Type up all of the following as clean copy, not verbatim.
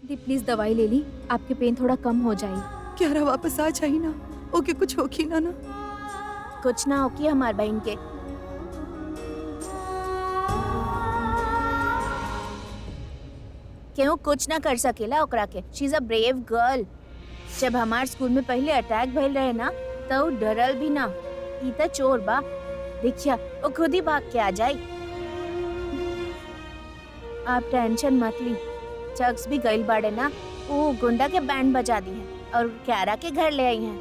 दी please दवाई ले ली, आपके पेन थोड़ा कम हो जाए। क्यारा वापस आ जाई ना, ओके कुछ होगी ना ना। कुछ ना हो कि हमार बहन के। क्यों कुछ ना कर सकेला ओकरा के। She is a brave girl. जब हमार स्कूल में पहले अटैक भइल रहे ना तो उ डरल भी ना। ई त चोर बा, देखिया वो खुद ही भाग के आ जाई। आप टेंशन मत ली, चक्स भी गइल बाड़े ना, वो गुंडा के बैंड बजा दी है और क्यारा के घर ले आई हैं।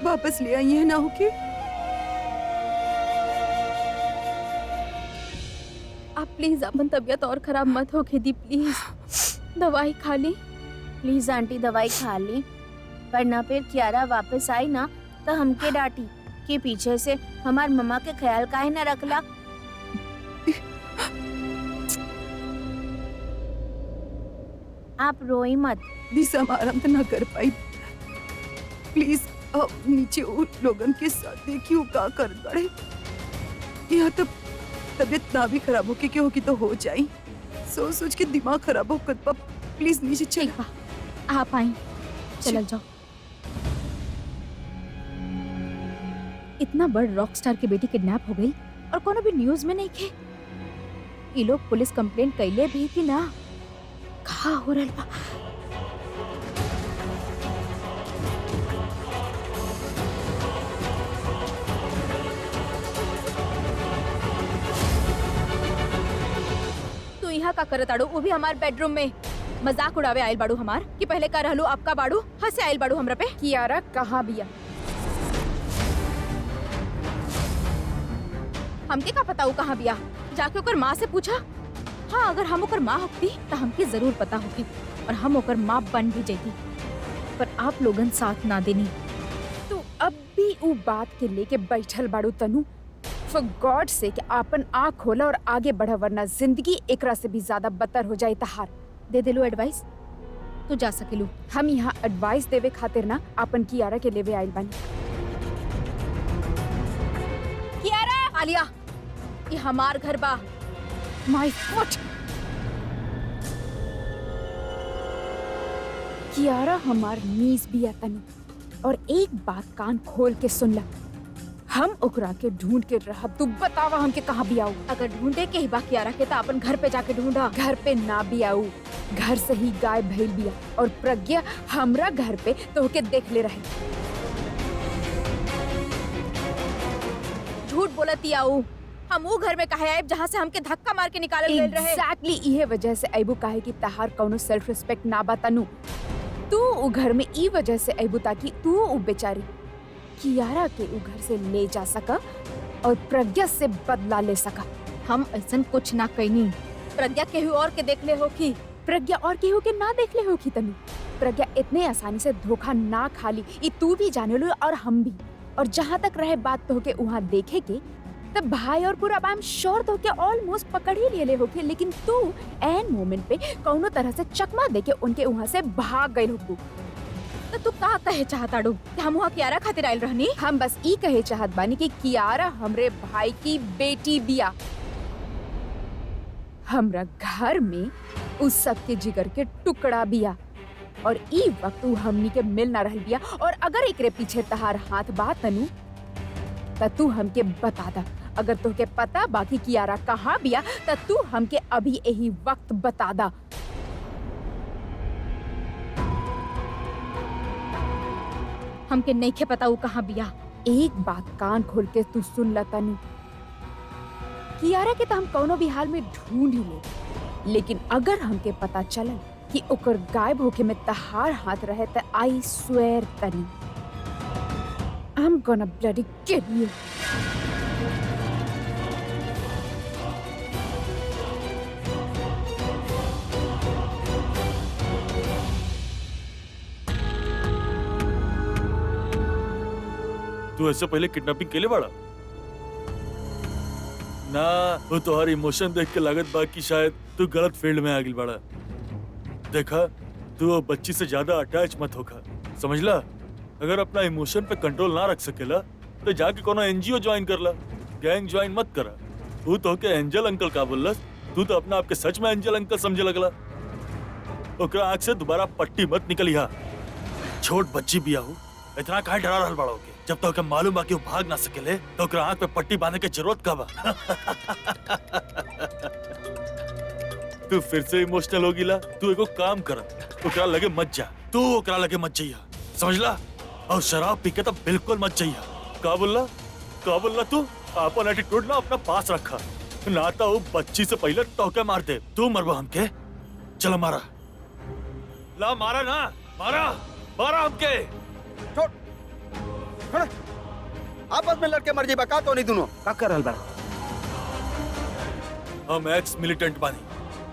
वापस ले आई है ना ओके। आप प्लीज अपन तबीयत और खराब मत होके दी प्लीज, दवाई खा ली। प्लीज आंटी दवाई खा ली, वरना फिर क्यारा वापस आई ना तो हमके डांटी कि पीछे से हमार मम्मा के ख्याल काहे न रखला। आप रोई मत। दिशा आराम तो ना कर पाई, प्लीज अब नीचे उन लोगन के साथ देखियो का कर बड़े। यहाँ तो तबीयत ना भी खराब होके क्या होगी तो हो जाई। सोच सोच के दिमाग खराब हो कर, प्लीज नीचे चल। ठीक बा, आप आई, चल जाओ। इतना बड़ रॉक स्टार की बेटी किडनैप हो गई और कोनो भी न्यूज में नहीं खे। ये लोग पुलिस कंप्लेंट कैले भी कि ना, कहाँ हो रहा बा। तू यहाँ का करत आड़ू, वो भी हमार बेडरूम में। मजाक उड़ावे आयल बाड़ू हमार कि पहले का रहलू आपका बाड़ू, हंसे आयल बाड़ू हमरा पे। कियारा कहाँ बिया? हमके का पता कहाँ बिया? जाके ओकर माँ से पूछा। हाँ, अगर हम ओकर माँ होती तो हमके जरूर पता होती और हम ओकर माँ बन भी जाती, पर आप लोगन साथ ना देनी। तू अब भी उ बात के लेके बैठल बाड़ू तनु। फॉर गॉड से कि आपन आँख खोला और आगे बढ़ा, वरना जिंदगी एकरा से भी ज्यादा बदतर हो जाए तहार। दे दिलू एडवाइस, तू जा सकेलू। हम यहाँ एडवाइस देवे खातिर ना आपन कियारा के लेवे आइल बानी। कियारा! आलिया, ये हमार घर बा। माय फुट! कियारा हमार नीस बिया तनु, और एक बात कान खोल के सुन ला, हम ओकरा के ढूंढ के रहब। तू बतावा हमके कहाँ बियाऊ? अगर ढूंढे के ही बा कियारा के तो अपन घर पे जाके ढूंढा। घर पे ना बियाऊ, घर से ही गायब भइल बिया, और प्रज्ञा हमरा घर पे तो के देख ले रहे। झूठ बोलती आऊ, हम वो घर में काहे आए जहाँ से हमके धक्का मार के निकालल गइल रहे। एग्जैक्टली इहे वजह से अबू काहे कि तहार कौनो सेल्फ रिस्पेक्ट ना बा तनु। तू उ घर में ई वजह से अबू ताकि तू उ बेचारी कियारा के उ घर से ले जा सका और प्रज्ञा से बदला ले सका। हम ऐसा कुछ ना कईनी। प्रज्ञा केहू और के देख ले हो की? प्रज्ञा और केहू के ना देख ले हो की तनु। प्रज्ञा इतने आसानी से धोखा ना खाली, ई तू भी जाने लो और हम भी। और जहाँ तक रहे बात तो के वहाँ देखे के, तब भाई और पूरा आई एम श्योर तो के ऑलमोस्ट पकड़ ही ले होके, लेकिन तू एन मोमेंट पे कौनो तरह से चकमा दे के उनके वहाँ से भाग गई होगू। तो तू का कहे चाहता डू कि हम वहाँ कियारा खातिर आइल रहनी? हम बस ई कहे चाहत बानी कि कियारा हमरे भाई की बेटी बिया। हमरा घर में उस सब के जिगर के टुकड़ा बिया, और ई वक्त उ हमनी के मिल ना रह बिया। और अगर एकरे पीछे तहार हाथ बा तनु, त तू हमके बता दा। अगर तोके पता बाकी कियारा कहाँ बिया त तू हमके अभी यही वक्त बता दा। हमके नहीं के पता वो कहाँ बिया। एक बात कान खोल के तू सुन ला तनु, कियारा के तो हम कौनो भी हाल में ढूंढ ही ले, लेकिन अगर हमके पता चलल कि ओकर गायब होके में तहार हाथ रहे त I swear Tanu, I'm gonna bloody kill you. तू ऐसे पहले किडनैपिंग के लिए बाड़ा ना? वो तुम्हारी इमोशन देख के लागत बा कि शायद तू गलत फील्ड में आ गई बाड़ा। देखा, तू वो बच्ची से ज्यादा अटैच मत होगा, समझला? अगर अपना इमोशन पे कंट्रोल ना रख सकेला तो जाके कोनो एनजीओ ज्वाइन कर ला, गैंग ज्वाइन मत करा। तू तो के एंजल अंकल का बोलस, तू तो अपना आपके सच में एंजल अंकल समझे लगला। ओकरा आँख से दोबारा पट्टी मत निकली हा। छोट बच्ची बिया हूँ, इतना काहे डरा रहल बड़ा होके? जब तक मालूम बा कि वो भाग ना सकेले तो ओकरा आँख पे पट्टी बांधे के जरूरत का बा। तू फिर से इमोशनल हो गिला। तू एगो काम कर, ओकरा लगे मत जा। तू ओकरा लगे मत जाइया, समझला? और शराब पी के तो बिल्कुल मत जाइया। का बोलला तू? अपन एटीट्यूड ना अपना पास रखा, ना तो वो बच्ची से पहले टोके मार दे। तू मरवा हमके। चलो मारा, ला मारा ना, मारा हमके। छोड़ छोड़, आपस में लड़के मर जाइबा का तो नहीं दोनों का कर रहल बा? हम एक्स मिलिटेंट बानी,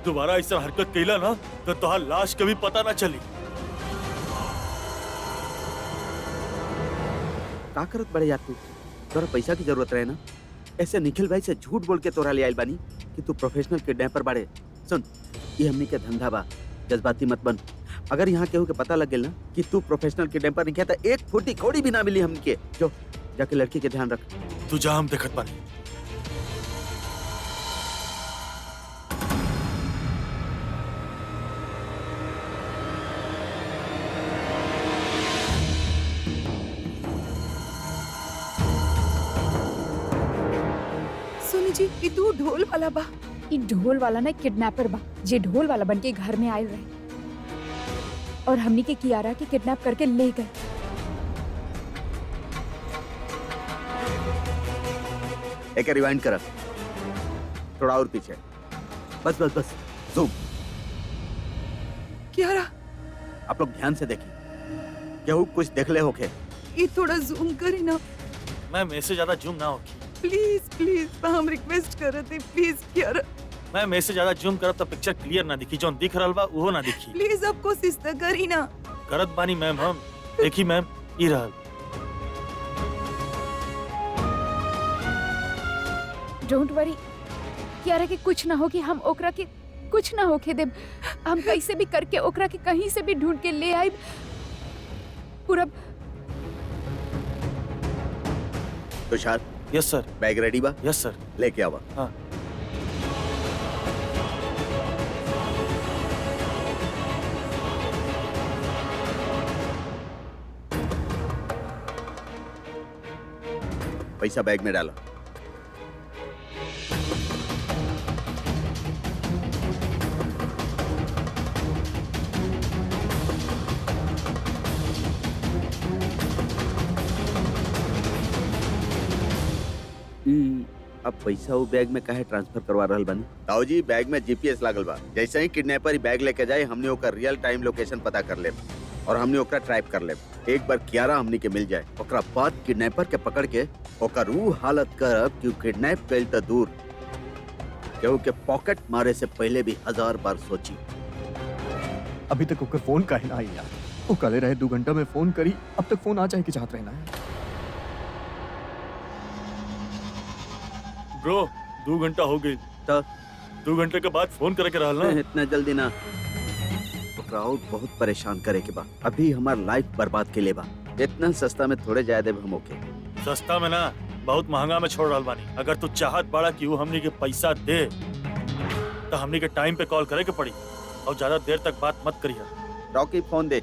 दोबारा ऐसा हरकत कैला ना तो तोहार लाश कभी पता ना चली। का करत बड़े यार तू? तोरा पैसा की जरूरत रहे ना, ऐसे निखिल भाई से झूठ बोल के तोरा ले आइल बानी कि तू प्रोफेशनल किडनैपर बाड़े। सुन, ये हमनी के धंधा बा, जज्बाती मत बन। अगर यहाँ केहू के पता लग गेल ना कि तू प्रोफेशनल किडनैपर नहीं तो एक फुटी कौड़ी भी ना मिली हमके। जो जाके लड़की के ध्यान रख। तू जा, हम देखत बानी। सुनी जी, ई तू ढोल वाला बा। ई ढोल वाला ना किडनैपर बा, जे ढोल वाला बन के घर में आयल रहे और हमनी के कियारा के किडनैप करके ले गए। एक रिवाइंड करा, थोड़ा और पीछे। बस जूम। कियारा, आप लोग ध्यान से देखिए, केहू कुछ देख ले होके। ई थोड़ा जूम करी ना मैम, ऐसे ज्यादा जूम ना होगी। प्लीज हम रिक्वेस्ट करते, प्लीज कियारा, मैम ऐसे ज्यादा जूम करब तो पिक्चर क्लियर ना दिखी। जो दिख रहल बा वो ना दिखी। प्लीज अब कोशिश तो करी ना। करत बानी मैम हम। देखी मैम, ई रहल। डोंट वरी, कियारा के कुछ ना होगी, हम ओकरा के कुछ ना होके देब। हम कैसे भी करके ओकरा के कहीं से भी ढूंढ के ले आइब। पूरा तुषार, यस सर। बैग रेडी बा? यस सर। लेके आवा। हाँ। पैसा बैग में डालो। अब पैसा वो बैग में काहे ट्रांसफर करवा रहल बानी? ताऊ जी, बैग में जीपीएस लागल बा। जैसे ही किडनैपर बैग लेके जाए, हमने ओकर रियल टाइम लोकेशन पता कर ले और हमने ओकरा ट्रैप कर ले। एक बार कियारा हमनी के मिल जाए, ओकरा बाद किडनैपर के पकड़ के ओकर ऊ हालत करब कि किडनैप कइल त दूर, केहू के पॉकेट मारे से पहले भी 1000 बार सोची। अभी तक ओकर फोन काहे ना आई यार? वो कले रहे 2 घंटा में फोन करी, अब तक फोन आ जाए कि चाहत रहना है। ब्रो, 2 घंटा हो गई। तो 2 घंटे के बाद फोन करे के रहल ना। इतना जल्दी ना, ओकरा और बहुत परेशान करे के बा। अभी हमार लाइफ बर्बाद के लिए बा। इतना सस्ता में थोड़े जाए देब हम ओके। सस्ता में ना, बहुत महंगा में छोड़ रहल बानी। अगर तू चाहत बाड़ा कि वो हमनी के पैसा दे तो हमनी के टाइम पे कॉल करे के पड़ी और ज्यादा देर तक बात मत करिया। रॉकी, फोन दे।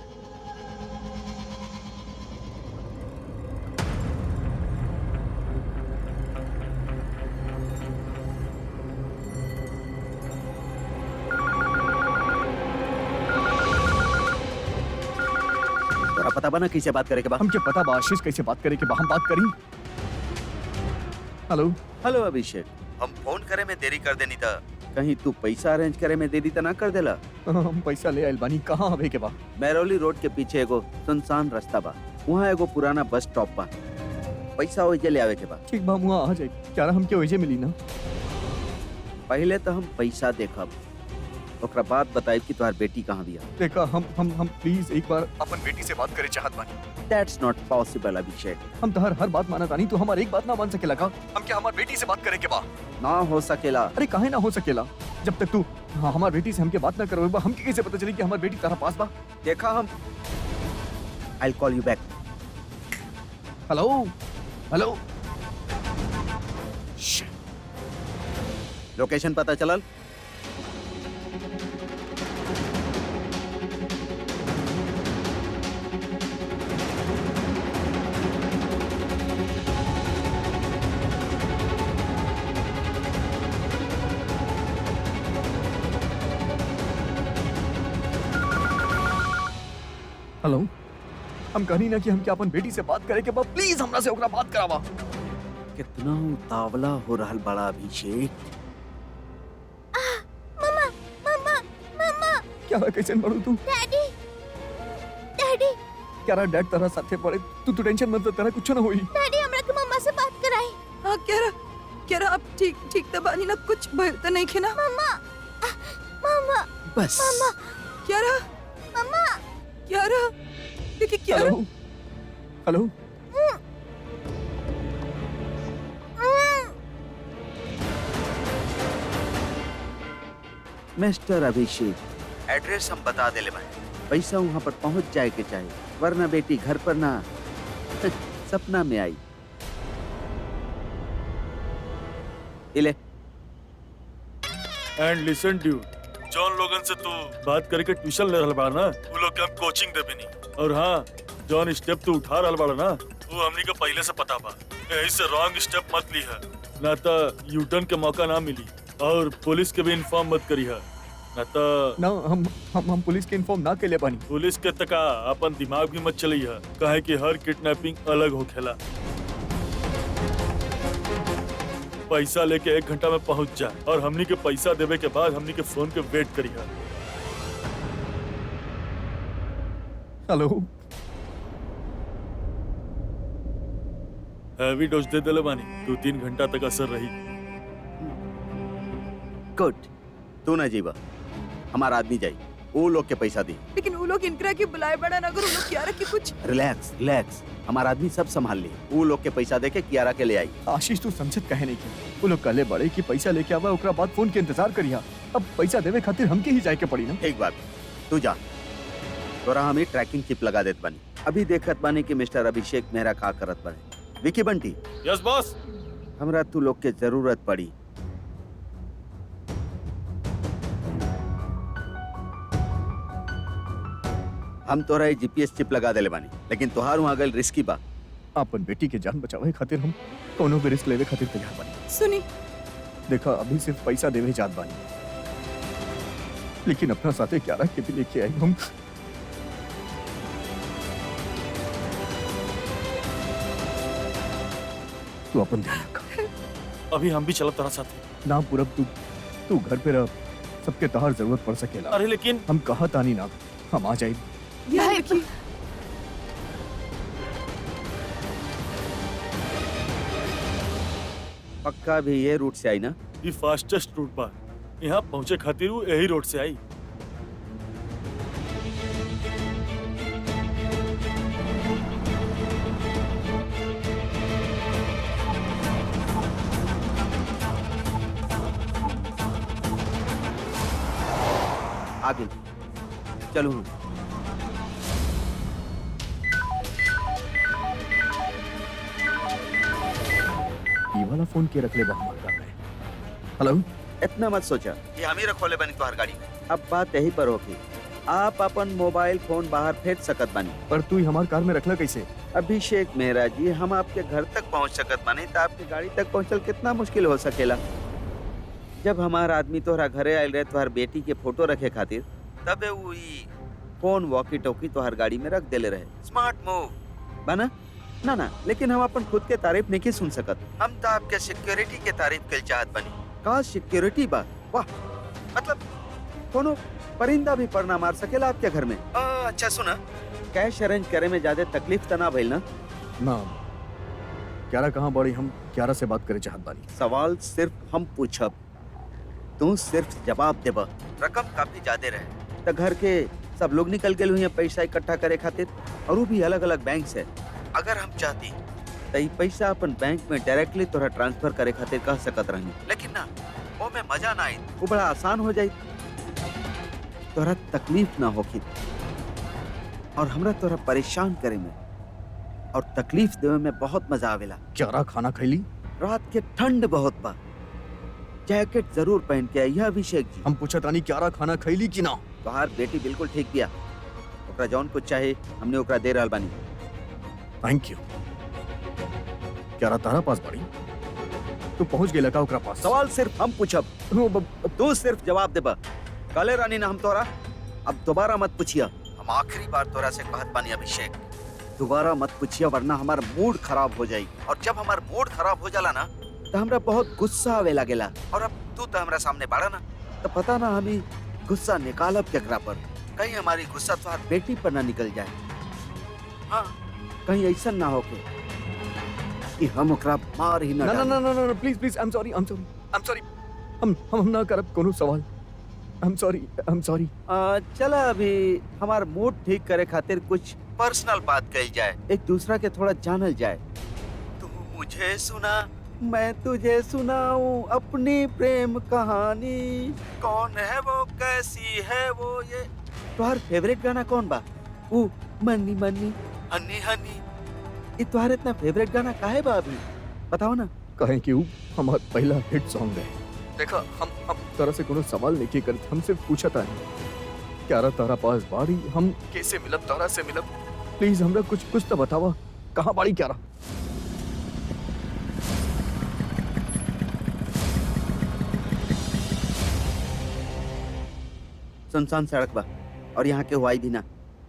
तोरा पता बना कैसे बात करे के बा? हमके पता बा आशीष कैसे बात करे के बा, हम बात करी। हेलो हेलो अभिषेक, हम फोन करे में देरी कर देनी था, कहीं तू पैसा अरेंज करे में देरी तो ना कर देला? हम पैसा ले आइल बानी, कहाँ हवे के बा? मैरोली रोड के पीछे एगो सुनसान रास्ता बा, वहाँ एगो पुराना बस स्टॉप बा। पैसा ओइजे ले आवे के बा। ठीक बा, वहाँ आ जाए। क्या हमके ओइजे मिली ना? पहले तो हम पैसा देखब, ओकरा बाद बताइब कि तुम्हार बेटी कहाँ बिया। देखा, हम प्लीज एक बार अपन बेटी से बात करे चाहत बानी। That's not possible Abhishek. हम तो हर बात मानत आनी, तू हमार एक बात ना मान सकेला का? हम क्या हमार बेटी से बात करे के बा? ना हो सकेला। अरे काहे ना हो सकेला? जब तक तू हमार बेटी से हमके बात ना करवेबा, हमके कैसे पता चली कि हमार बेटी तेरा पास बा? देखा हम, I call you bank. Hello hello, location पता चलल? हेलो, हम कहनी ना कि हम क्या अपन बेटी से बात करे के बाद प्लीज हमरा से ओकरा बात करावा। कितना उतावला हो रहल बड़ा अभिषेक। मम्मा मम्मा मम्मा क्या कैसे बड़ू तू? डैडी डैडी क्या डैड तरह साथे पड़े, तू टेंशन मत ले, तेरा कुछ ना होई। डैडी हमरा के मम्मा से बात कराई। हाँ क्या आप ठीक तबानी ना कुछ भय तो नहीं खे ना? मम्मा मम्मा बस मम्मा क्या मम्मा देखिए क्या hello hello, mister Abhishek, address हम बता देले बानी, पैसा वहाँ पर पहुँच जाए के चाहिए, वरना बेटी घर पर ना सपना में आई। इले एंड लिसन ड्यूड, जॉन लोगन से तू बात करके ट्यूशन ले रहल बाड़ा ना, वो लोग के हम कोचिंग देबे नहीं। और हाँ, जॉन स्टेप तू उठा रहल बाड़ा ना, वो हमनी के पहले से पता बा। यही से रॉन्ग स्टेप मत ली है, ना तो यू टर्न के मौका ना मिली। और पुलिस के भी इन्फॉर्म मत करी है, ना तो ना हम पुलिस के इन्फॉर्म ना के लिए बानी। पुलिस के तका अपन दिमाग भी मत चली है, काहे कि हर किडनैपिंग अलग होखेला। पैसा लेके 1 घंटा में पहुंच जा, और हमनी के पैसा देवे के बाद हमनी के फोन के वेट करी है। हेलो, हैवी डोज दे देले बानी, 2-3 घंटा तक असर रही। गुड, तू ना जीवा, हमारा आदमी जाई, वो लोग के पैसा दी। लेकिन वो लोग इनकरा के बुलाए बड़ा ना, अगर वो लोग कियारा की कुछ रिलैक्स, हमारा आदमी सब संभाल ली, वो लोग के पैसा दे के कियारा के ले आई। आशीष तू समझत कहे नहीं के, वो लोग कले बड़े कि पैसा लेके आवा, ओकरा बाद फोन के इंतजार करिया। अब पैसा देवे खातिर हमके ही जाए के पड़ी ना। एक बात, तू जा, तोरा हमें ट्रैकिंग चिप लगा देत बानी। अभी देखत बानी कि मिस्टर अभिषेक मेरा का करत बानी। Vicky Bunty, yes boss. हमरा तू लोग के जरूरत पड़ी। हम तोरा जीपीएस चिप लगा देले बानी, लेकिन तोहार वहाँ गल रिस्की बा। अपन बेटी के जान बचावे खातिर हम कोनो भी रिस्क लेवे खातिर तैयार बानी। सुनी, देखा अभी सिर्फ पैसा देवे जात बानी, लेकिन अपना साथे क्या रख के भी लेके आई हम। तू अपन ध्यान रख। अभी हम भी चलत तरह साथे। ना पूरब, तू घर पे रह, सबके तहार जरूरत पड़ सकेला। अरे लेकिन हम कहा तानी ना, हम आ जाए। ध्यान रखिए। पक्का भी ये रूट से आई ना? ये फास्टेस्ट रूट बा, यहाँ पहुँचे खातिर वो यही रोड से आई। आगे चलो। हम ये वाला फोन के रख ले बा हमार घर में। हेलो, इतना मत सोचा कि हम ही रखोले बनी तोहर गाड़ी में। अब बात यही पर होगी, आप अपन मोबाइल फोन बाहर फेंक सकत बानी, पर तू ही हमार कार में रखला कैसे? अभिषेक मेहरा जी, हम आपके घर तक पहुंच सकत बानी, तो आपकी गाड़ी तक पहुंचल कितना मुश्किल हो सकेला। जब हमारा आदमी तोहरा घरे आयल रहे तोहर बेटी के फोटो रखे खातिर, तबे वो फोन वॉकी टॉकी तोहर गाड़ी में रख देले रहे। स्मार्ट मूव बना ना ना, लेकिन हम अपन खुद के तारीफ नहीं सुन सकत। हम तो आपके सिक्योरिटी के तारीफ कर चाहत बनी। का सिक्योरिटी बा, वाह, मतलब कोनो परिंदा भी पर ना मार सकेला आपके घर में। अच्छा सुना, कैश अरेंज करे में ज्यादा तकलीफ तो ना भइल ना? ना, क्यारा कहाँ बड़ी, हम क्यारा से बात करे चाहत बानी। सवाल सिर्फ हम पूछब, तू सिर्फ जवाब देबा। रकम काफी ज्यादा रहे, तो घर के सब लोग निकल गए हुए पैसा इकट्ठा करे खातिर, और वो भी अलग अलग बैंक से। अगर हम चाहती तो ये पैसा अपन बैंक में डायरेक्टली तोरा ट्रांसफर करे खातिर कह सकत रही, लेकिन ना, वो में मजा ना आई, वो बड़ा आसान हो जाई, तोरा तकलीफ ना होगी, और हमरा तोरा परेशान करे में और तकलीफ देवे में बहुत मजा आवेला। क्यारा खाना खैली? रात के ठंड बहुत बा, जैकेट जरूर पहन के आइए अभिषेक जी। हम पूछा तानी क्यारा खाना खैली कि ना? तोहार बेटी बिल्कुल ठीक बिया, ओकरा जौन कुछ चाहे हमने ओकरा दे रहल बानी। Thank you. क्यारा तारा पास बड़ी, तू पहुंच गेला का ओकरा पास? सवाल सिर्फ हम पूछब, तू सिर्फ जवाब देबा। काले रानी ना हम तोरा, अब दोबारा मत पूछिया। हम आखिरी बार तोरा से कहत बानी अभिषेक, दोबारा मत पूछिए वरना हमार मूड खराब हो जाई। और जब हमार मूड खराब हो जाला ना तो हमरा बहुत गुस्सा आवे लागेला। और अब तू तो हमरा सामने बाड़ा ना, तो पता ना हमी गुस्सा निकालब केकरा पर। कहीं हमारी गुस्सा तुम्हार बेटी पर ना निकल जाए। हाँ, कहीं ऐसा ना हो कि हम ओकरा मार ही ना ना ना डालें। ना ना ना please please, I am sorry. हम ना करब कोनो सवाल। I am sorry. चला अभी हमार मूड ठीक करे खातिर कुछ पर्सनल बात कही जाए, एक दूसरा के थोड़ा जानल जाए। तू मुझे सुना, मैं तुझे सुनाऊं अपनी प्रेम कहानी। कौन है वो, कैसी है वो, ये तुम्हार फेवरेट गाना कौन बा? वो मन्नी मन्नी हनी हनी। ये तुम्हारे इतना फेवरेट गाना काहे बा अभी, बताओ ना। कहें कि वो हमारा पहला हिट सॉन्ग है। देखा, हम तरह से कोनो सवाल नहीं करते, हम सिर्फ पूछा था क्या तारा पास बाड़ी, हम कैसे मिलब, तारा से मिलब। प्लीज हमरा कुछ तो बतावा, कहाँ बाड़ी क्या रहा? सुनसान सड़क बा और यहाँ के हुआई भी ना।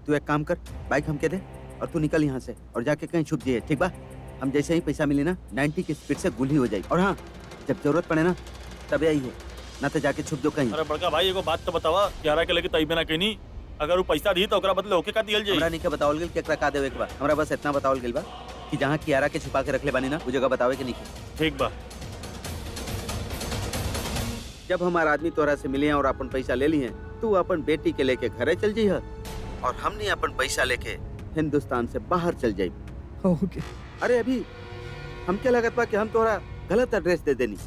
तू एक काम कर, बाइक हमके दे और तू निकल यहाँ से और जाके कहीं छुप जाइए, ठीक बा? हम जैसे ही पैसा मिले ना 90 की स्पीड से गुली हो जाए। और हाँ, जब जरूरत पड़े ना तब आई है, ना तो जाके छुप जो कहीं। अरे बड़का भाई एगो बात तो बतावा, क्यारा के लेके तई बिना कहनी अगर वो पैसा दी तो ओकरा बदले होके का दियल हमरा जाई। नहीं के बतावल गेल केकरा का देवे के बा, हमरा बस इतना बतावल गेल बा कि जहाँ कियारा के छुपा के रखले बानी ना वो जगह बतावे के नहीं के। ठीक बा। जब हमारा आदमी तोरा से मिले और अपन पैसा ले लिए, तू अपन बेटी के लेके घरे चल जाइए और हमने अपन पैसा लेके हिंदुस्तान से बाहर चल जाई। ओके। अरे अभी हमके लगत बा कि हम तोरा गलत एड्रेस दे देनी।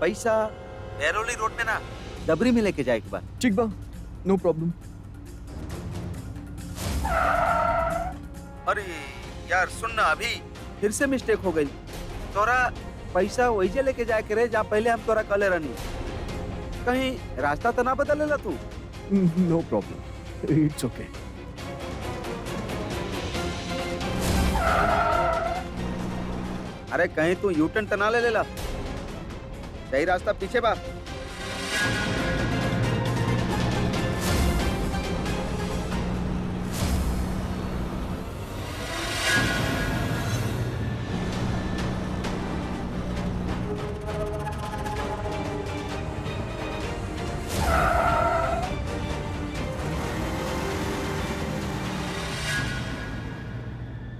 पैसा बैरोली रोड में ना डबरी में लेके जाए के बा। ठीक बा, नो प्रॉब्लम। अरे यार सुन ना, अभी फिर से मिस्टेक हो गई। तोरा पैसा वही लेके जाए के रहे जहाँ पहले हम तोरा कले रहनी। कहीं रास्ता तो ना बदलेला तू? नो प्रॉब्लम, इट्स ओके। अरे कहीं तू यू टर्न तो ना ले लेला? सही रास्ता पीछे बा।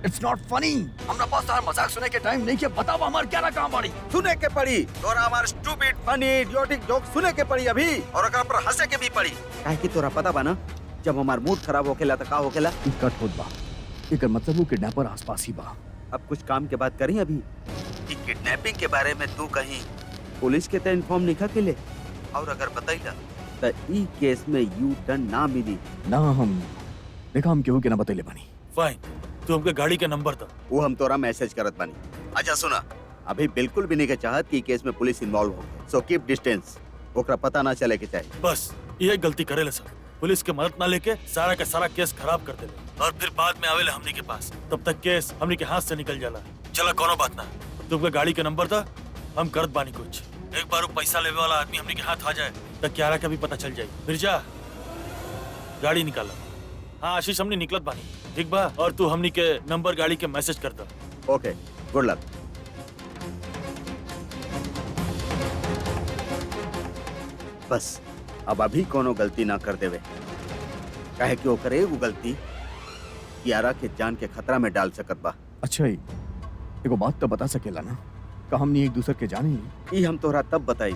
इट्स नॉट फनी। हमरा पास तार मजाक सुने के टाइम नहीं के, बताओ हमार क्या ना काम बाड़ी। सुने के पड़ी तोरा हमार स्टूपिड फनी इडियोटिक जोक सुने के पड़ी अभी, और अगर पर हंसे के भी पड़ी। काहे कि तोरा पता बा ना जब हमार मूड खराब होखेला त का होखेला। कट होत बा, एकर मतलब वो किडनैपर आसपास ही बा। अब कुछ काम के बात करी अभी कि किडनैपिंग के बारे में तू कहीं पुलिस के तो इन्फॉर्म नहीं के ले, और अगर बताइला त ई केस में यू टर्न ना मिली। ना हम देखा, हम केहू के ना बतैले बानी। फाइन, तू हमके गाड़ी के नंबर दो। वो हम तोरा मैसेज करत बानी। अच्छा सुना, अभी बिल्कुल भी नहीं के चाहत कि केस में पुलिस इन्वॉल्व हो, सो कीप डिस्टेंस। ओकरा पता ना चले के चाहिए। बस ये गलती करेले सर, पुलिस के मदद ना लेके सारा का सारा केस खराब कर देले और फिर बाद में आवेले हमनी के पास, तब तक केस हमनी के हाथ से निकल जाला। चला कोनो बात ना, तुमके गाड़ी के नंबर दा, हम करत बानी कुछ। एक बार वो पैसा लेवे वाला आदमी हमनी के हाथ आ जाए तब क्यारा का भी पता चल जाए। फिर जा गाड़ी निकाला। हाँ आशीष, हमने निकलत बानी, ठीक बा? और तू हमनी के नंबर गाड़ी के मैसेज कर दो। ओके, गुड लक। बस अब अभी कोनो गलती ना कर देवे, काहे कि ओकर एगो गलती कियारा के जान के खतरा में डाल सकत बा। अच्छा ही एगो बात तो बता सकेला ना, का हमनी एक दूसरे के जानी? ई हम तोहरा तब बताई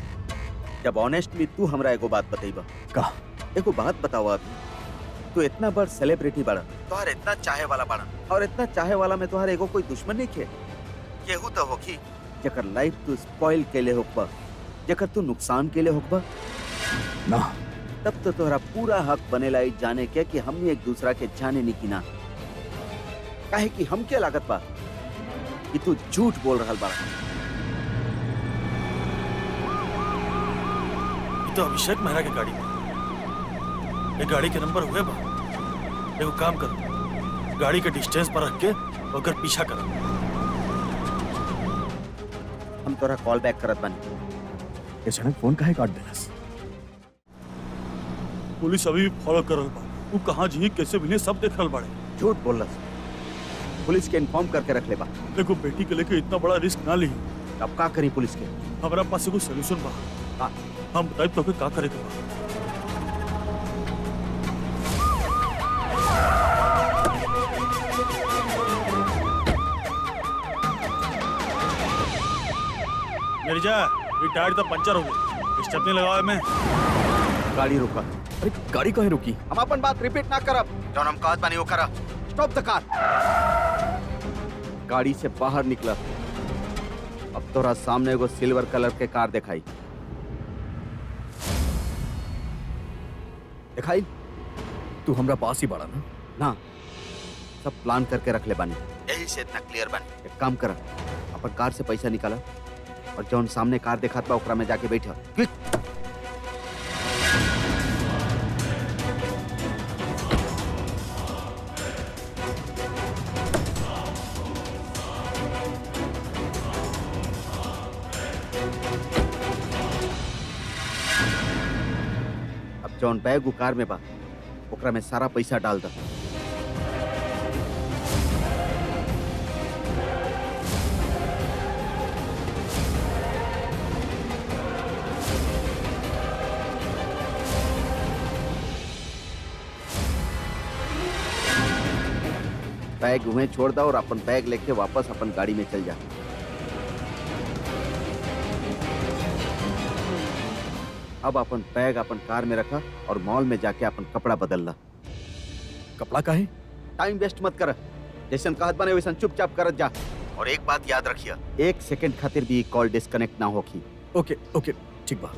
जब ऑनेस्टली तू हमरा एगो बात बताईबा। का? एगो बात बतावा अभी, तू इतना बड़ सेलिब्रिटी बाड़ा, तोहर इतना चाहे वाला बाड़ा, और इतना चाहे वाला में तोहर एगो कोई दुश्मन नहीं खे। केहू तो होखी जकर लाइफ तू स्पॉइल केले होकबा, जकर तू नुकसान केले होकबा ना। तब तो तोहरा पूरा हक बनेला ई जाने के कि हमने एक दूसरा के जाने नहीं की ना। काहे कि हमके लागत बा कि तू झूठ बोल रहल बाड़ा। ये तो अभिषेक मेहरा की गाड़ी है। ये गाड़ी के नंबर हुए बा। एगो काम करो, गाड़ी के डिस्टेंस पर रख के ओकर पीछा करो। हम तोरा कॉल बैक करत बानी। अचानक फोन काहे काट देलस? पुलिस अभी भी फॉलो कर रहा बा। वो कहाँ जी कैसे मिले सब देख रहल बाड़े। झूठ बोलस। पुलिस के इन्फॉर्म करके रख ले बा। देखो बेटी के लेके इतना बड़ा रिस्क ना ली। अब का करी पुलिस के? हमारा पास एगो सोल्यूशन बा। का? हम बताई तो का करे के बा। निर्जा ये टायर तो पंचर हो गए। स्टेपनी लगाओ मैं। गाड़ी रोका। अरे गाड़ी काहे रुकी? हम अपन बात रिपीट ना करब। जौन हम कहत बानी वो करा। स्टॉप द कार। गाड़ी से बाहर निकला। अब तोरा सामने एगो सिल्वर कलर के कार दिखाई। दिखाई? तू हमरा पास ही बाड़ा ना? ना, सब प्लान करके रख ले बानी। यही से इतना क्लियर बानी। एक काम कर, अपन कार से पैसा निकाला और जौन सामने कार दिखात बा ओकरा में जाके बैठा। क्विक। अब जौन बैग उ कार में बा ओकरा में सारा पैसा डाल दा। बैग उन्हें छोड़ दा और अपन बैग लेके वापस अपन गाड़ी में चल जा। अब अपन बैग अपन कार में रखा और मॉल में जाके अपन कपड़ा बदल ला। कपड़ा काहे? टाइम वेस्ट मत कर। जैसन कहत बने वैसन चुपचाप करत जा। और एक बात याद रखिया, 1 सेकंड खातिर भी कॉल डिस्कनेक्ट ना होगी। ओके ओके ठीक बा।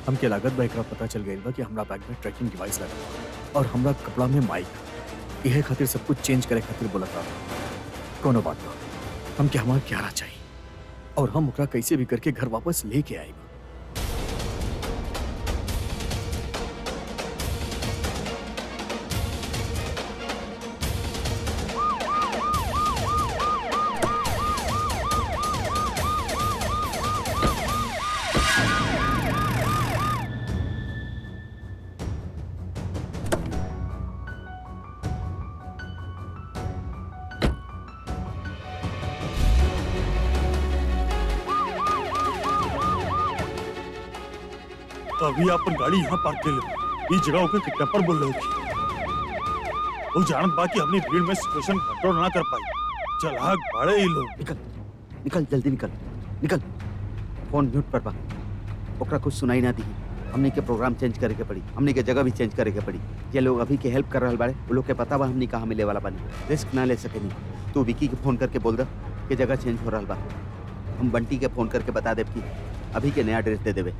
हमके लागत बा एकरा पता चल गइल बा कि हमरा बैग में ट्रैकिंग डिवाइस लगल बा और हमरा कपड़ा में माइक। यह खातिर सब कुछ चेंज करे खातिर बोलता। कोनो बात ना, हमके हमार क्यारा चाहिए और हम ओकरा कैसे भी करके घर वापस लेके आएब। अभी अपन गाड़ी यहाँ पार्क कर ले। इस जगह होकर किडनैपर बोल रहे होगी। वो जानत बा कि हमने भीड़ में सिचुएशन कंट्रोल ना कर पाई। चलाक बड़े ही लोग। निकल निकल जल्दी निकल निकल। फोन म्यूट पर बा। ओकरा कुछ सुनाई ना दी। हमने के प्रोग्राम चेंज करे के पड़ी। हमने के जगह भी चेंज करे के पड़ी। ये लोग अभी के हेल्प कर रहल बाड़े। वो लोग के पता बा हमने कहाँ मिले वाला बानी। रिस्क ना ले सकेनी। तू विकी के फोन करके बोल दा कि जगह चेंज हो रहल बा। हम बंटी के फोन करके बता देब कि अभी के नया एड्रेस दे देवे।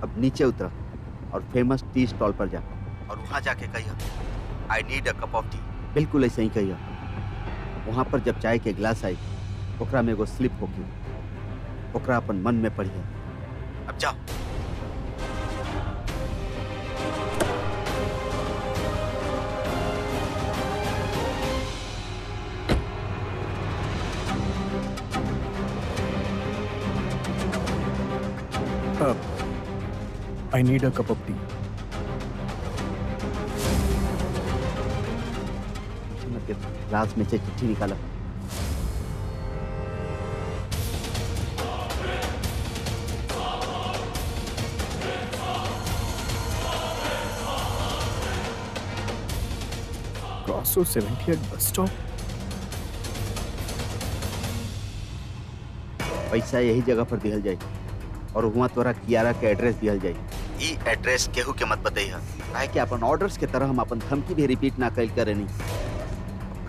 अब नीचे उतरा और फेमस टी स्टॉल पर जा और वहां जाके कहिया I need a cup of T. बिल्कुल ऐसे ही कहिया। वहां पर जब चाय के गिलास आई ओकरा में एगो स्लिप होगी। ओकरा अपन मन में पढ़िया। अब जाओ। I need a cup of tea. Glass में से चिट्ठी निकाला। Crossroad 78 bus stop. पैसा यही जगह पर दिहल जाए और वहाँ तोरा कियारा के एड्रेस दिहल जाए। ई एड्रेस केहू के मत बताइए। काहे कि अपन ऑर्डर्स के तरह हम अपन धमकी भी रिपीट ना कइल करे नहीं।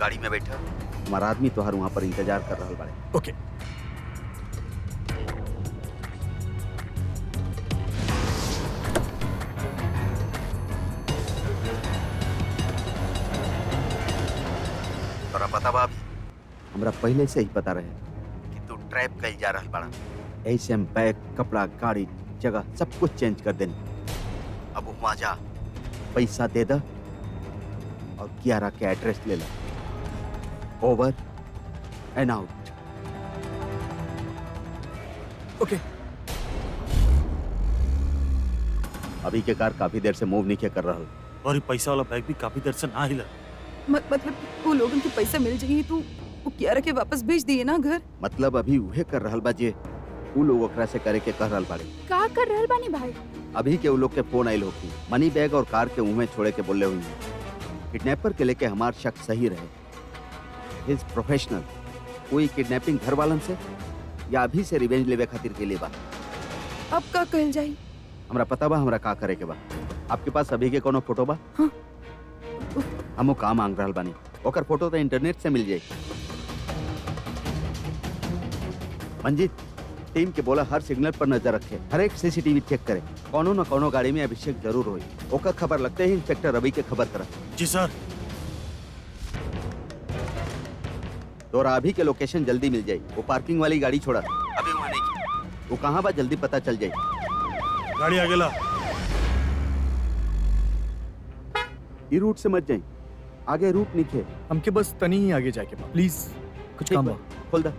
गाड़ी में बैठा, हमारा आदमी तोहर वहाँ पर इंतजार कर रहल बाड़े। Okay. तोरा पता बा? अभी हमरा पहले से ही पता रहे कि तू ट्रैप कइल जा रहल बाड़ा। ऐसे हम बैग, कपड़ा, गाड़ी, जगह सब कुछ चेंज कर देनी। अब वहाँ जा, पैसा दे दा और कियारा के एड्रेस ले ला। Over and out. ओके। अभी के कार काफी देर से मूव नहीं कर रहा। और ये पैसा वाला बैग भी काफी देर से ना हिला। मतलब वो लोगन के पैसा मिल जाई तो वो कियारा के वापस भेज दिए ना घर। मतलब अभी उहे कर रहल बा जे उ लोग ओकरा से करे के कह रहल बाड़े। का कर रहल बानी भाई? अभी के उ लोग के फोन आइल होगी, मनी बैग और कार के मुंह में छोड़े के बोले हुई। किडनैपर के लेके हमार शक सही रहे। Is professional. कोई किडनैपिंग घर वालन से या अभी से रिवेंज लेवे खातिर के लिए बा। अब का कहल जाई? हमरा पता बा हमरा का करे के बा। आपके पास अभी के कोनो फोटो बा? हाँ। हमो का मांग रहल बानी, ओकर फोटो तो इंटरनेट से मिल जाए। मंजीत, टीम के बोला हर सिग्नल पर नजर रखे, हर एक सीसीटीवी चेक करे। कोनो न कोनो गाड़ी में अभिषेक जरूर होई। ओकर खबर लगते ही इंस्पेक्टर रवि के खबर करा। जी सर। तोरा अभी के लोकेशन जल्दी मिल जाए। वो पार्किंग वाली गाड़ी छोड़ा, अभी वहाँ नहीं। वो कहाँ बा जल्दी पता चल जाए। गाड़ी आगे ला। ये रूट से मत जाए, आगे रूट नहीं थे। हमके बस तनी ही आगे जाके बा। प्लीज कुछ काम बा। खोल दा।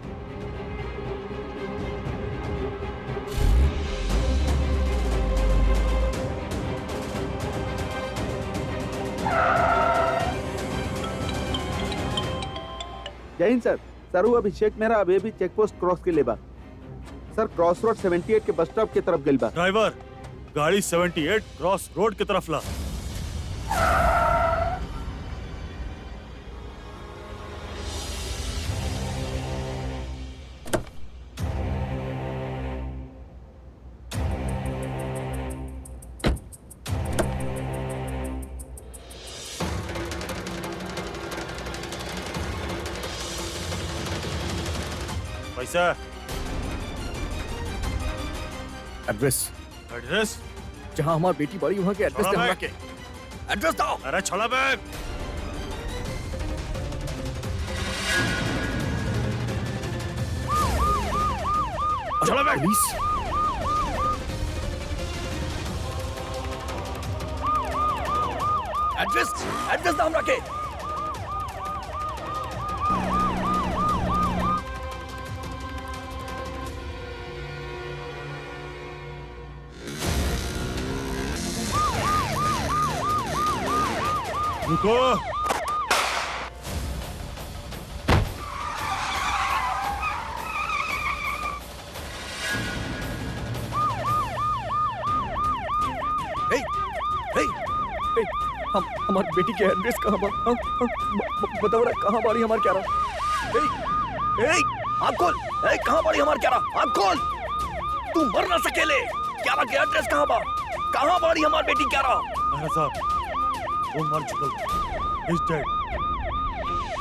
जय हिंद सर। सर वो अभिषेक मेरा अभी भी चेक पोस्ट क्रॉस के लिए बा। सर क्रॉस रोड 78 के बस स्टॉप की तरफ गइल बा। ड्राइवर, गाड़ी 78 क्रॉस रोड की तरफ ला। पैसा, एड्रेस एड्रेस, जहाँ हमारी बेटी बड़ी वहाँ के एड्रेस छोड़ा दे हमरा बैग। के। एड्रेस दो। अरे छोड़ा बैग। छोड़ा बैग। पुलिस एड्रेस एड्रेस दो हमरा के। रुको। हम हमारी बेटी के एड्रेस कहाँ बा? बताओ ना कहाँ बाड़ी हमार क्या रहा? आँख खोल। कहाँ बाड़ी हमार क्या रहा? आँख खोल। तू मर ना सकेले। क्या रहा के एड्रेस कहाँ बा? कहाँ बाड़ी हमार बेटी क्या रहा? महाराज साहब, वो मर चुका। He's dead।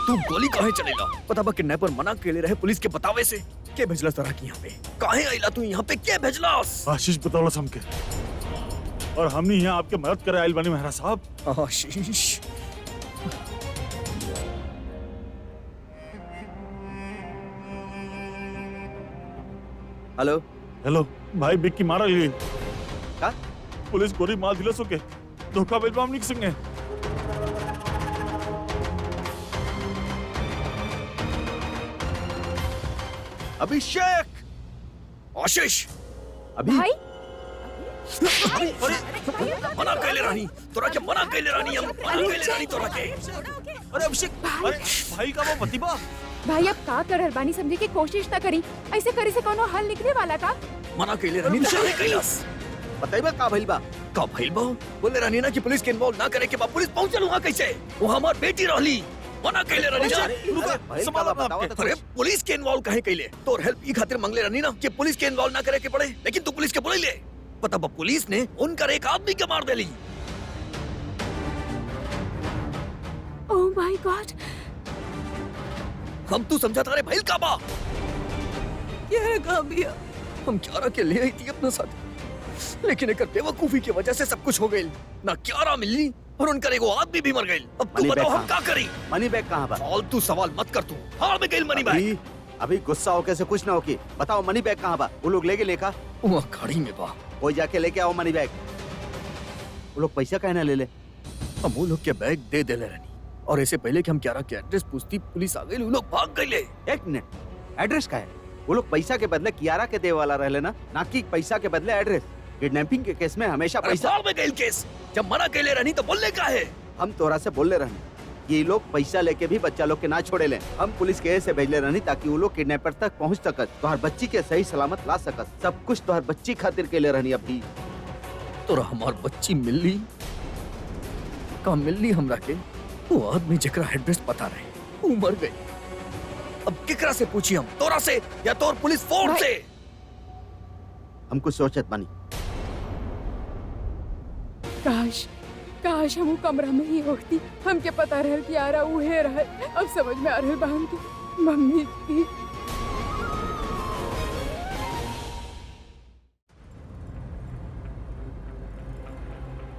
तू गोली काहे चलेला? पता बा किडनैपर मना केले रहे पुलिस के बतावे से। के भेजला तरह की यहाँ पे? काहे आइला तू यहाँ पे? के भेजलास? आशीष बतौलस हमके, और हमने यहाँ आपके मदद करे आइल बानी महाराज साहब। आशीष हेलो। हेलो भाई, बिक्की मारा लिए का? पुलिस गोली मार दिला सो के धोखा बेल हमनी के संगे। अभिषेक, आशीष अभी भाई मना कैले रानी तोरा के मना कैले रानी हम मना कैले रानी तोरा के। अरे अभिषेक, अरे भाई का वो प्रतिभा। भाई अब का कर रहल बानी समझे की कोशिश ना करी। ऐसे करे से कोनो हल निकले वाला का? मना कैले रानी तो काहे कैलास? बताइबा का भइल बा? का भइल बा? बोले रानी ना कि पुलिस के इन्वॉल्व ना करे के बाद पुलिस पहुंचल वहां कैसे? वो हमार बेटी रहली। मना कैले रानी ना। संभाल अपना आपके। अरे पुलिस के इन्वॉल्व काहे कैले? तोर हेल्प ई खातिर मांगले रानी ना कि पुलिस के इन्वॉल्व ना करे के पड़े, लेकिन तू पुलिस के बोले ले। पता बा पुलिस ने उनकर एक आदमी के मार देली। Oh my God. हम तू समझा तारे भइल का बा? ये कहाँ भैया? हम क्यारा के ले आई थी अपने साथ, लेकिन एक बेवकूफी की वजह से सब कुछ हो गई। ना क्यारा मिली और उनका एगो आदमी भी मर गई। अब तू मनी बताओ बैग हम क्या करी? मनी बैग कहाँ बा? फालतू सवाल मत कर तू। हार में गई मनी बैग। अभी गुस्सा होके से कुछ ना होगी। बताओ मनी बैग कहाँ बा? वो लोग लेके लेका? वहाँ गाड़ी में बा। कोई जाके लेके आओ मनी बैग। वो लोग पैसा काहे ना ले ले? हम वो लोग के बैग दे देले रहनी और ऐसे पहले कि हम क्यारा के एड्रेस पूछती पुलिस आ गई, वो लोग भाग गए। एक मिनट, एड्रेस का है? वो लोग पैसा के बदले कियारा के दे वाला रह लेना, ना कि पैसा के बदले एड्रेस। किडनैपिंग के केस में हमेशा पैसा में गई केस, जब मना कैले रहनी तो बोलने का है। हम तोरा से बोलले रहने ये लोग पैसा लेके भी बच्चा लोग के ना छोड़े ले। हम पुलिस के से भेजले रहनी ताकि वो लोग किडनैपर तक पहुंच सकत, तोहर बच्ची के सही सलामत ला सकत। सब कुछ तोहर बच्ची खातिर के ले रहनी। अभी तोरा हमार बच्ची मिलली का मिलली हमरा के? वो आदमी जकरा एड्रेस पता रहे वो मर गई। अब केकरा से पूछी हम, तोरा से या तोर पुलिस फोर्स से? हम कुछ सोचत बानी। काश हम कमरा में ही होती, हमके पता रहल कि यारा उहे रहे। अब समझ में आ रहल बा हमके मम्मी की।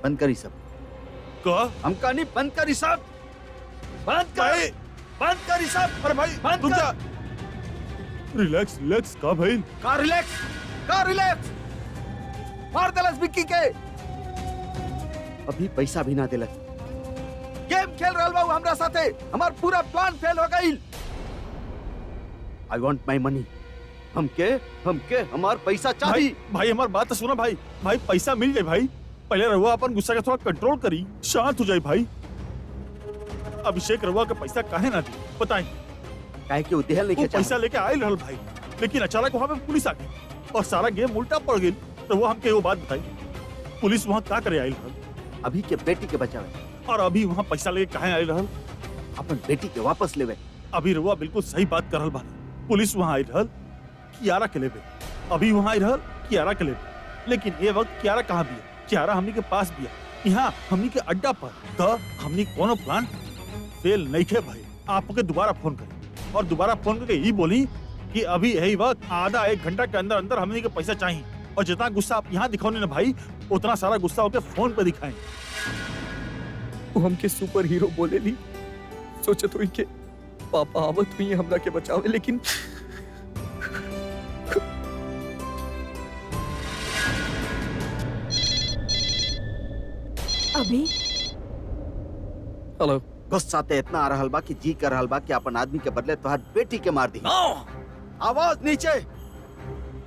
बंद करी सब। कहा हम कहानी बंद करी सब, बंद कर, बंद करी सब। अरे भाई बंद रुक कर। जा, रिलैक्स रिलैक्स। का भाई का रिलैक्स, का रिलैक्स। मार देलस विक्की के, अभी पैसा भी ना देलस। गेम खेल रहल बा हमरा साथे, हमार पूरा प्लान फेल हो गई। आई वांट माय मनी। हमके हमार पैसा चाहिए। भाई हमारी बात तो सुनो भाई। भाई पैसा मिल जाए भाई, पहले रहुआ अपन गुस्सा के थोड़ा कंट्रोल करी, शांत हो जाए भाई। अभिषेक रहुआ के पैसा काहे ना दी बताएं? काहे कि उदेहल नहीं वो खेचा। पैसा लेके आए रहल भाई, लेकिन अचानक वहाँ पे पुलिस आ गई और सारा गेम उल्टा पड़ गई। रहुआ हमके वो बात बताई, पुलिस वहाँ का करे आई रहल? अभी के बेटी के बचावे और अभी वहाँ पैसा लेके काहे आई रहल? अपन बेटी के वापस लेवे। अभी रहुआ बिल्कुल सही बात कर रहल बा। पुलिस वहाँ आई रहल कियारा के लेवे, अभी वहाँ आई रहल कियारा के लेवे। लेकिन ये वक्त कियारा कहाँ भी है? कियारा हमनी के पास भी है, यहाँ हमनी के अड्डा पर। तो हमनी कोनो प्लान फेल नहीं खे भाई। आपके दोबारा फोन करें और दोबारा फोन करके ये बोली कि अभी यही वक्त आधा एक घंटा के अंदर अंदर हमनी के पैसा चाहिए। और जितना गुस्सा आप यहाँ दिखाओगे ना भाई, उतना सारा गुस्सा होके फोन पे दिखाएं। वो हमके सुपर हीरो बोले ली, सोचत हुई के पापा आवत हुई हमरा के बचावे, लेकिन अभी हेलो। गुस्सा ते इतना आ रहल बा कि जी कर रहल बा कि अपन आदमी के बदले तोहर बेटी के मार दी। आवाज नीचे।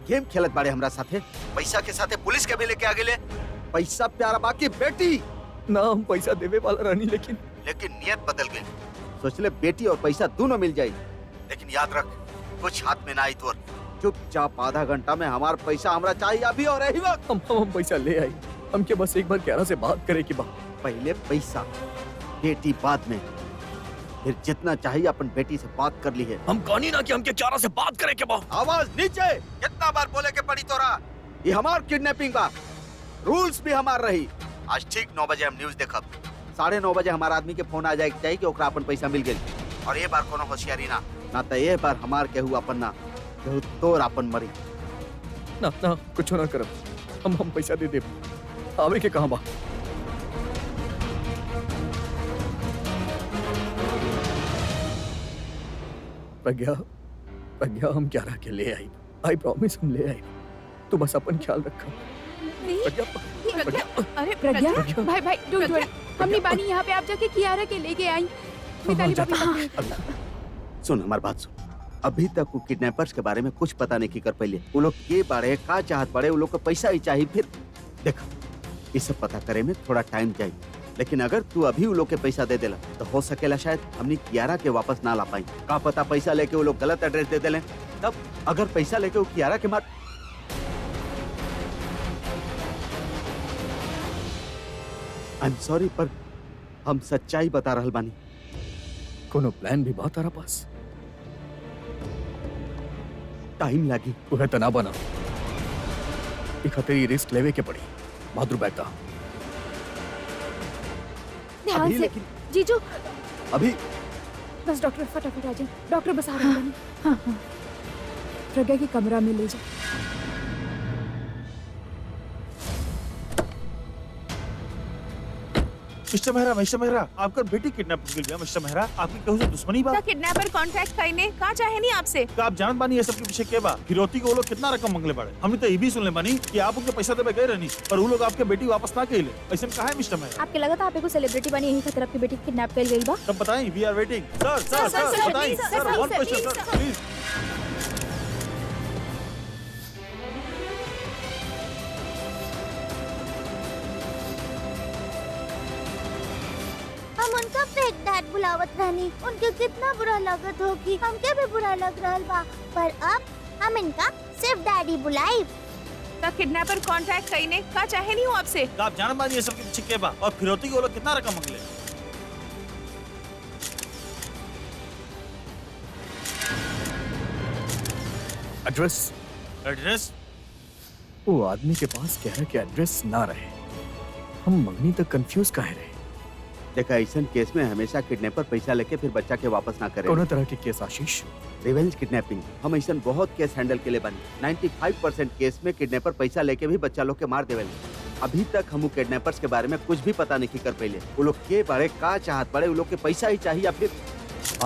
गेम खेलत बाड़े हमरा साथे, पैसा के साथे पुलिस के भी लेके आ गेले। पैसा प्यारा बाकी बेटी ना, हम पैसा देवे वाला रहनी, लेकिन नियत बदल गई। सोचले बेटी और पैसा दोनों मिल जाई, लेकिन याद रख कुछ हाथ में ना आई तोर। चुपचाप आधा घंटा में हमार पैसा हमरा चाहिए अभी और यही वक्त। हम पैसा ले आई। हमके बस एक बार क्यारा से बात करे की बात। पहले पैसा, बेटी बाद में। फिर जितना चाहिए अपन बेटी से बात कर ली है। हम कहानी ना कि हमके क्यारा से बात करे के बात। आवाज नीचे। कितना बार बोले के पड़ी तोरा? ये हमार किडनैपिंग बा, रूल्स भी हमार रही। आज ठीक 9 बजे हम न्यूज देखब। 9:30 बजे हमारा आदमी के फोन आ जाए चाहिए कि ओकरा अपन पैसा मिल गई। और ये बार कोनो होशियारी ना तो ये बार हमार केहू अपन ना केहू तोर अपन मरी। ना कुछ ना करब। हम पैसा दे देब। आवे के कहां बा? प्रज्ञा हम क्यारा के ले आई। आई प्रॉमिस हम ले आई। तू बस अपन ख्याल रखा। अरे प्रज्ञा, भाई डोंट वरी, हमने बानी यहाँ पे आप जाके कियारा के लेके आई। मिताली भाभी सुन हमार बात सुन। अभी तक वो किडनैपर्स के बारे में कुछ पता नहीं की कर पहले। वो लोग के बारे का चाहत पड़े, वो लोग को पैसा ही चाहिए। फिर देख ये सब पता करे में थोड़ा टाइम चाहिए, लेकिन अगर तू अभी वो लोग के पैसा दे देला तो हो सकेला शायद हमने कियारा के वापस ना ला पाई। का पता पैसा लेके वो लोग गलत एड्रेस दे देले, तब अगर पैसा लेके वो कियारा के मार। आई एम सॉरी पर हम सच्चाई बता रहल बानी। कोनो प्लान भी बा तारा पास? टाइम लगी। वह तना बना खातिर रिस्क लेवे के पड़ी। बहादुर बैग का ध्यान अभी से लेकिन जीजू। अभी बस डॉक्टर फटाफट आ जाए। डॉक्टर बस आ रहे हैं। हाँ। प्रज्ञा के कमरा में ले जाओ। मिस्टर मेहरा आपका बेटी किडनैप हो गई मिस्टर मेहरा, आपकी कहूँ से दुश्मनी बा? किडनैपर कांटेक्ट कइने का चाहे नहीं आपसे? का आप जानत बानी ये सब के पीछे के बा? फिरौती को वो लोग कितना रकम मांगले बाड़े? हमने तो ये भी सुनले बानी कि आप उनके पैसा देवे गए रहनी, पर वो लोग आपके बेटी वापस ना कइले। ऐसा काहे है मिस्टर मेहरा? आपके लगा था आप एगो सेलिब्रिटी बनी यही खातिर आपकी बेटी किडनैप कर गई बा? तब बताएं, वी आर वेटिंग। सर बताएं, सर वन क्वेश्चन सर प्लीज। हम उनका फेक डैड बुलावत रहनी, उनके कितना बुरा लगत होगी, हमके भी बुरा लग रहल बा, पर अब हम इनका सिर्फ डैडी बुलाई। का किडनैपर कांटेक्ट कइने का चाहे नहीं आपसे? का आप जानत बानी ये सब के पीछे के बा? और फिरौती को वो लोग कितना रकम मांगले? एड्रेस? वो आदमी के पास कह रहा कि एड्रेस ना रहे, हम मंगनी तक कंफ्यूज काहे रहे? देखा ऐसा केस में हमेशा किडनैपर पैसा लेके फिर बच्चा के वापस ना करे। कौन तरह के केस आशीष? Revenge kidnapping. हम ऐसा बहुत केस हैंडल के लिए बनी। 95% केस में किडनैपर पैसा लेके भी बच्चा लोग के मार देवेले। अभी तक हम किडनैपर्स के बारे में कुछ भी पता नहीं कर पहले। वो लोग के बारे का चाहत पड़े, वो लोग के पैसा ही चाहिए। फिर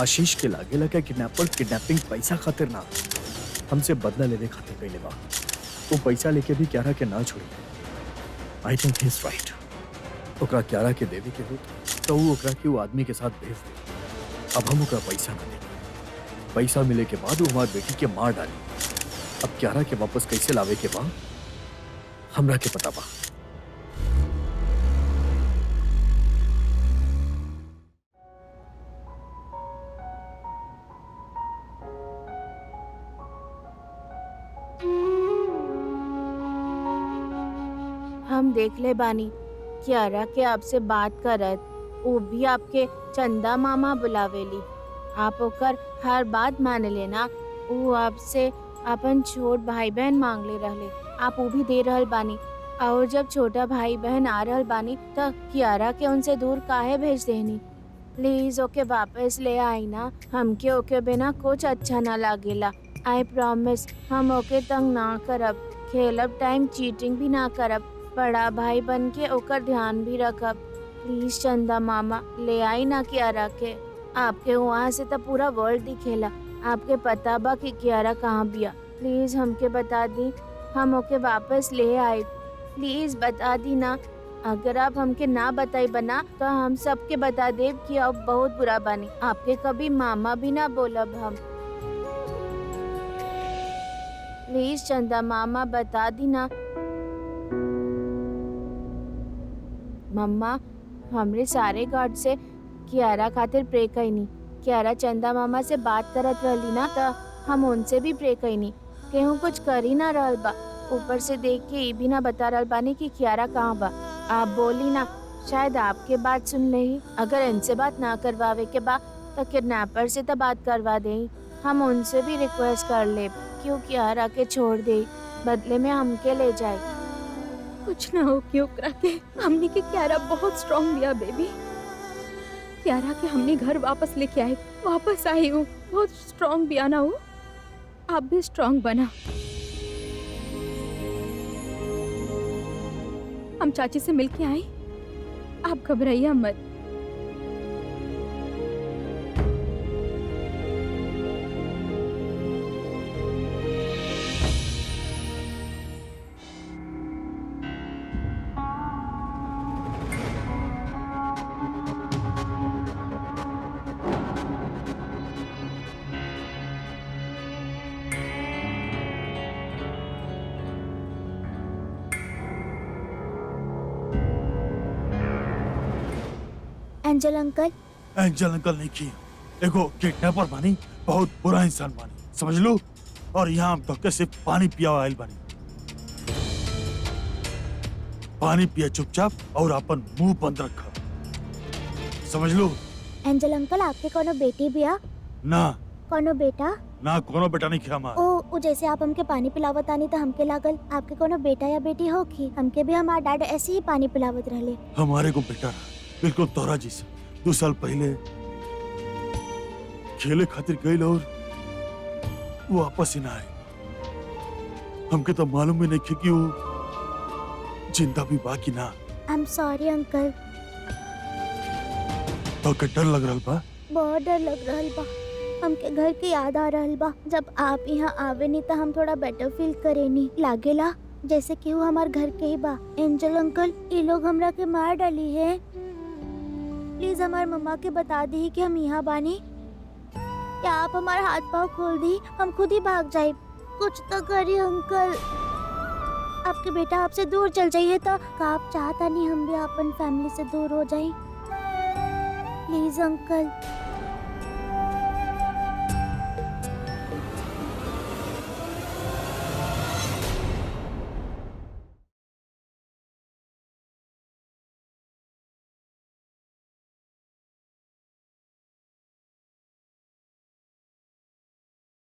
आशीष के लागे लगा किडनैपर किडनैपिंग पैसा खातिर ना, हमसे बदला लेने खातिर पहले बा। वो पैसा लेके भी क्यारा के ना छोड़ी। I think he is right. ओकरा क्यारा के देवी के हो तो वो ओकरा के वो आदमी के साथ भेज दे। अब हम ओकरा पैसा ना दे, पैसा मिले के बाद वो हमारी बेटी के मार डाली। अब क्यारा के वापस कैसे लावे के बा हमरा के पता बा। हम देख ले बानी क्यारा के आपसे बात करत, वो भी आपके चंदा मामा बुलावेली। आप ओकर हर बात मान लेना। वो आपसे अपन छोट भाई बहन मांग ले रहले, आप वो भी दे रहल बानी। और जब छोटा भाई बहन आ रहल बानी तो क्यारा के उनसे दूर काहे भेज देनी? प्लीज ओके वापस ले आई ना, हमके ओके बिना कुछ अच्छा ना लागेला। आई प्रॉमिस हम ओके तंग ना करब, खेलब टाइम चीटिंग भी ना करब, बड़ा भाई बन के ओकर ध्यान भी रखब। प्लीज चंदा मामा ले आई ना क्यारा के। आपके वहाँ से तो पूरा वर्ल्ड दिखेला, आपके पता बा कि क्यारा कहाँ बिया। प्लीज हमके बता दी, हम ओके वापस ले आए। प्लीज बता दी ना। अगर आप हमके ना बताई बना तो हम सबके बता देब कि आप बहुत बुरा बनी। आपके कभी मामा भी ना बोलब हम। प्लीज चंदा मामा बता दी ना। मम्मा हमरे सारे गार्ड से क्यारा खातिर प्रे कईनी। क्यारा चंदा मामा से बात करत रहली ना तो हम उनसे भी प्रे कईनी। केहू कुछ कर ही ना रहल बा, ऊपर से देख के ये भी ना बता रहल बानी कि क्यारा कहाँ बा। आप बोली ना, शायद आपके बात सुन ले ही। अगर इनसे बात ना करवावे के बा तो किडनैपर से तो बात करवा दे। हम उनसे भी रिक्वेस्ट कर ले क्यों क्यारा के छोड़ दे, बदले में हमके ले जाए। कुछ ना हो क्यों करा के, हमने की क्यारा बहुत स्ट्रांग दिया बेबी। क्यारा के हमने घर वापस लेके आए, वापस आई हूँ। बहुत स्ट्रांग भी आना हो, आप भी स्ट्रांग बना। हम चाची से मिलके आए, आप घबराइए मत। एंजल अंकल नहीं की, एगो किडनैपर बानी, बहुत बुरा इंसान बानी, समझ लो। और यहाँ हम धक्के सिर्फ पानी पिया आयल बानी। पानी पिया चुपचाप और अपन मुंह बंद रखा, समझ लो। एंजल अंकल आपके कोनो बेटी बिया? ना कोनो बेटा? ना कोनो बेटा नहीं खिया हमार। ओ जैसे आप हमके पानी पिलावत आनी तो हमके लागल आपके कोनो बेटा या बेटी होगी। हमके भी हमार डैड ऐसे ही पानी पिलावत रहले। हमारे को बेटा रहा, बिल्कुल तोरा जी से 2 साल पहले खेले खातिर गई और वो वापस ही ना आए। हमके तो मालूम भी नहीं कि वो जिंदा भी बाकी ना। I am sorry uncle. तो के डर लग रहा बा? बहुत डर लग रहल बा। हमके घर के याद आ रहल बा। जब आप यहाँ आवे नहीं तो हम थोड़ा बेटर फील करेनी। लागेला जैसे कि वो हमार घर के ही बा। एंजल अंकल, ये लोग हमरा के मार डाली है। प्लीज हमार मम्मा के बता दी कि हम यहाँ बानी। क्या आप हमारा हाथ पाँव खोल दी, हम खुद ही भाग जाए। कुछ तो करिए अंकल। आपके बेटा आपसे दूर चल जाइए तो का आप चाहता नहीं हम भी अपन फैमिली से दूर हो जाए। Please uncle.